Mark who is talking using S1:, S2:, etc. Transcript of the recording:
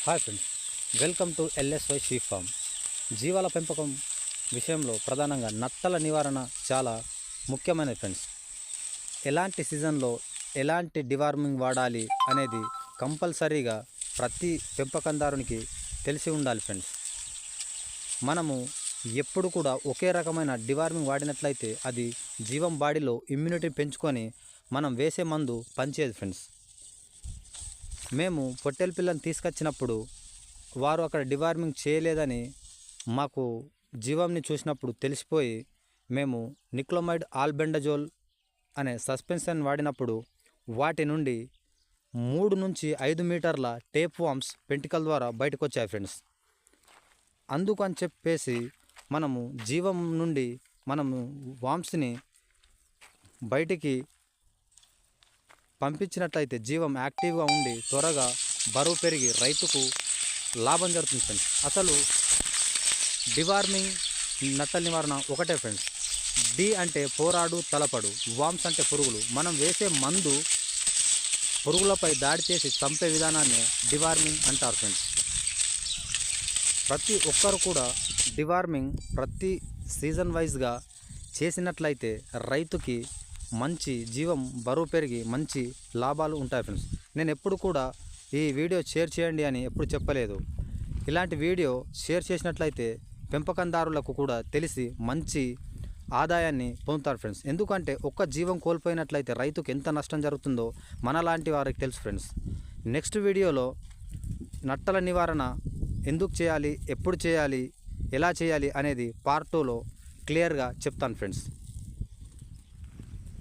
S1: Hi friends, welcome to LSY sheep farm. జీవాల పెంపకం విషయంలో ప్రధానంగా నత్తల నివారణ చాలా ముఖ్యమైనది ఫ్రెండ్స్. ఎలాంటి సీజన్లో ఎలాంటి డివార్మింగ్ వాడాలి అనేది కంపల్సరీగా ప్రతి పెంపకందారునికి తెలిసి ఉండాలి ఫ్రెండ్స్. మనము ఎప్పుడు కూడా ఒకే రకమైన డివార్మింగ్ వాడినట్లయితే అది జీవం బాడీలో ఇమ్యూనిటీ పెంచుకొని మనం వేసే మందు పనిచేయదు ఫ్రెండ్స్. మేము పొట్టేలు పిల్లని తీసుకొచ్చినప్పుడు వారు అక్కడ డివార్మింగ్ చేయలేదని మాకు జీవంని చూసినప్పుడు తెలిసిపోయి మేము నిక్లోమైడ్ ఆల్బెండజోల్ అనే సస్పెన్షన్ వాడినప్పుడు వాటి నుండి 3 నుంచి 5 మీటర్ల టేప్ వామ్స్ పెంటికల్ ద్వారా బయటకు వచ్చాయి ఫ్రెండ్స్. అందుకని చెప్పేసి మనము జీవం నుండి మనము వామ్స్ని బయటికి పంపించినట్లయితే జీవం యాక్టివ్గా ఉండి త్వరగా బరువు పెరిగి రైతుకు లాభం జరుగుతుంది ఫ్రెండ్స్. అసలు డివార్మింగ్ నత్తల నివారణ ఒకటే ఫ్రెండ్స్. డి అంటే పోరాడు తలపడు, వామ్స్ అంటే పురుగులు. మనం వేసే మందు పురుగులపై దాడి చేసి చంపే విధానాన్ని డివార్మింగ్ అంటారు ఫ్రెండ్స్. ప్రతి ఒక్కరు కూడా డివార్మింగ్ ప్రతి సీజన్ వైజ్గా చేసినట్లయితే రైతుకి మంచి జీవం బరువు పెరిగి మంచి లాభాలు ఉంటాయి ఫ్రెండ్స్. నేను ఎప్పుడు కూడా ఈ వీడియో షేర్ చేయండి అని ఎప్పుడు చెప్పలేదు. ఇలాంటి వీడియో షేర్ చేసినట్లయితే పెంపకందారులకు కూడా తెలిసి మంచి ఆదాయాన్ని పొందుతారు ఫ్రెండ్స్. ఎందుకంటే ఒక్క జీవం కోల్పోయినట్లయితే రైతుకు ఎంత నష్టం జరుగుతుందో మనలాంటి వారికి తెలుసు ఫ్రెండ్స్. నెక్స్ట్ వీడియోలో నట్టల నివారణ ఎందుకు చేయాలి, ఎప్పుడు చేయాలి, ఎలా చేయాలి అనేది పార్ట్ 2లో క్లియర్గా చెప్తాను ఫ్రెండ్స్.